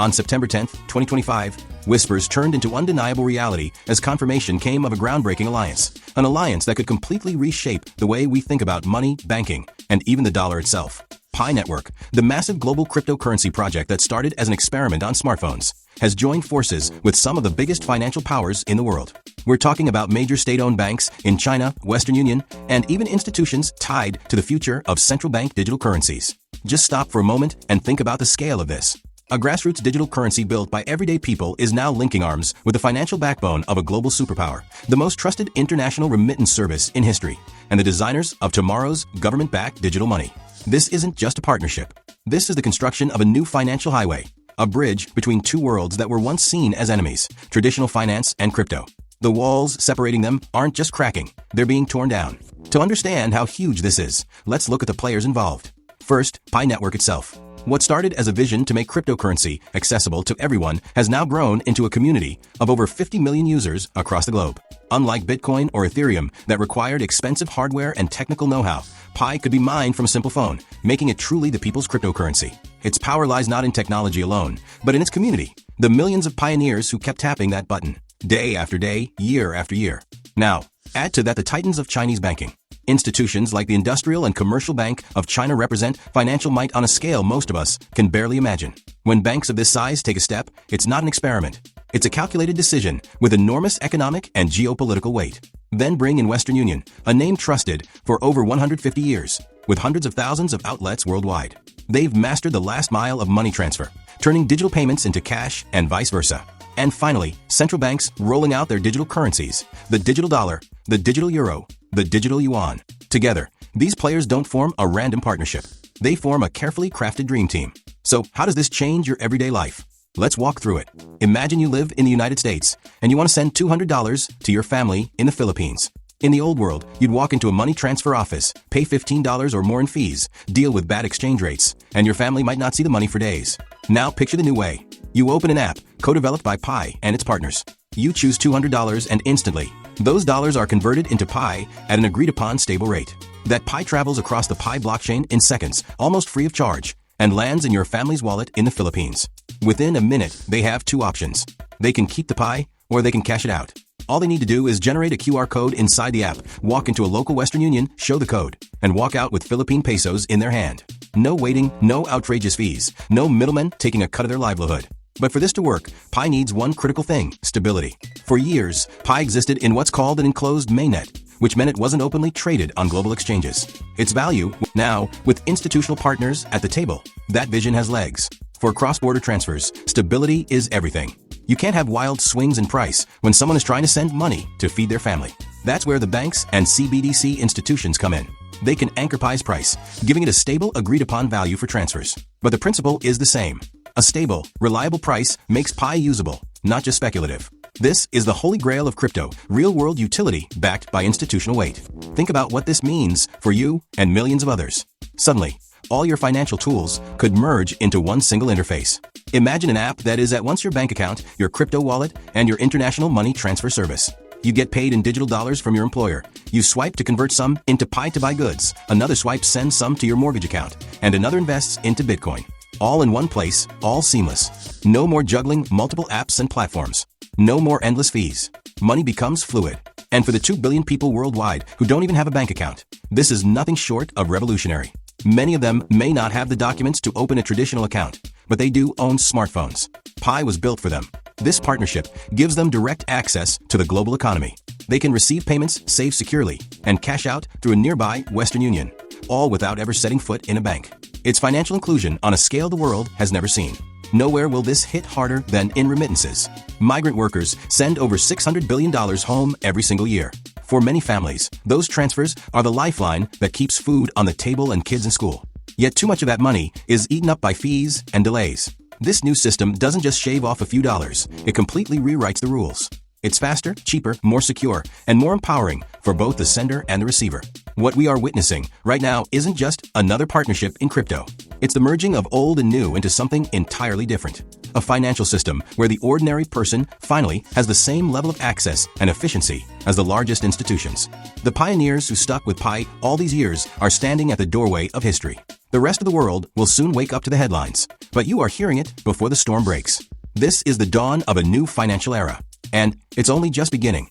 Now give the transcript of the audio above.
On September 10, 2025, whispers turned into undeniable reality as confirmation came of a groundbreaking alliance. An alliance that could completely reshape the way we think about money, banking, and even the dollar itself. Pi Network, the massive global cryptocurrency project that started as an experiment on smartphones, has joined forces with some of the biggest financial powers in the world. We're talking about major state-owned banks in China, Western Union, and even institutions tied to the future of central bank digital currencies. Just stop for a moment and think about the scale of this. A grassroots digital currency built by everyday people is now linking arms with the financial backbone of a global superpower, the most trusted international remittance service in history, and the designers of tomorrow's government-backed digital money. This isn't just a partnership. This is the construction of a new financial highway, a bridge between two worlds that were once seen as enemies, traditional finance and crypto. The walls separating them aren't just cracking, they're being torn down. To understand how huge this is, let's look at the players involved. First, Pi Network itself. What started as a vision to make cryptocurrency accessible to everyone has now grown into a community of over 50 million users across the globe. Unlike Bitcoin or Ethereum that required expensive hardware and technical know-how, Pi could be mined from a simple phone, making it truly the people's cryptocurrency. Its power lies not in technology alone, but in its community, the millions of pioneers who kept tapping that button, day after day, year after year. Now, add to that the titans of Chinese banking. Institutions like the Industrial and Commercial Bank of China represent financial might on a scale most of us can barely imagine. When banks of this size take a step, it's not an experiment. It's a calculated decision with enormous economic and geopolitical weight. Then bring in Western Union, a name trusted for over 150 years, with hundreds of thousands of outlets worldwide. They've mastered the last mile of money transfer, turning digital payments into cash and vice versa. And finally, central banks rolling out their digital currencies, the digital dollar, the digital euro, the digital yuan. Together, these players don't form a random partnership. They form a carefully crafted dream team. So how does this change your everyday life? Let's walk through it. Imagine you live in the United States and you want to send $200 to your family in the Philippines. In the old world, you'd walk into a money transfer office, pay $15 or more in fees, deal with bad exchange rates, and your family might not see the money for days. Now picture the new way. You open an app, co-developed by Pi and its partners. You choose $200 and instantly, those dollars are converted into Pi at an agreed-upon stable rate. That Pi travels across the Pi blockchain in seconds, almost free of charge, and lands in your family's wallet in the Philippines. Within a minute, they have two options. They can keep the Pi, or they can cash it out. All they need to do is generate a QR code inside the app, walk into a local Western Union, show the code, and walk out with Philippine pesos in their hand. No waiting, no outrageous fees, no middlemen taking a cut of their livelihood. But for this to work, Pi needs one critical thing: stability. For years, Pi existed in what's called an enclosed mainnet, which meant it wasn't openly traded on global exchanges. Its value, now, with institutional partners at the table, that vision has legs. For cross-border transfers, stability is everything. You can't have wild swings in price when someone is trying to send money to feed their family. That's where the banks and CBDC institutions come in. They can anchor Pi's price, giving it a stable, agreed-upon value for transfers. But the principle is the same. A stable, reliable price makes Pi usable, not just speculative. This is the holy grail of crypto, real-world utility backed by institutional weight. Think about what this means for you and millions of others. Suddenly, all your financial tools could merge into one single interface. Imagine an app that is at once your bank account, your crypto wallet, and your international money transfer service. You get paid in digital dollars from your employer. You swipe to convert some into Pi to buy goods. Another swipe sends some to your mortgage account, and another invests into Bitcoin. All in one place, all seamless. No more juggling multiple apps and platforms. No more endless fees. Money becomes fluid. And for the 2 billion people worldwide who don't even have a bank account, this is nothing short of revolutionary. Many of them may not have the documents to open a traditional account, but they do own smartphones. Pi was built for them. This partnership gives them direct access to the global economy. They can receive payments, save securely, and cash out through a nearby Western Union, all without ever setting foot in a bank. It's financial inclusion on a scale the world has never seen. Nowhere will this hit harder than in remittances. Migrant workers send over $600 billion home every single year. For many families, those transfers are the lifeline that keeps food on the table and kids in school. Yet too much of that money is eaten up by fees and delays. This new system doesn't just shave off a few dollars, it completely rewrites the rules. It's faster, cheaper, more secure, and more empowering for both the sender and the receiver. What we are witnessing right now isn't just another partnership in crypto. It's the merging of old and new into something entirely different. A financial system where the ordinary person finally has the same level of access and efficiency as the largest institutions. The pioneers who stuck with Pi all these years are standing at the doorway of history. The rest of the world will soon wake up to the headlines, but you are hearing it before the storm breaks. This is the dawn of a new financial era, and it's only just beginning.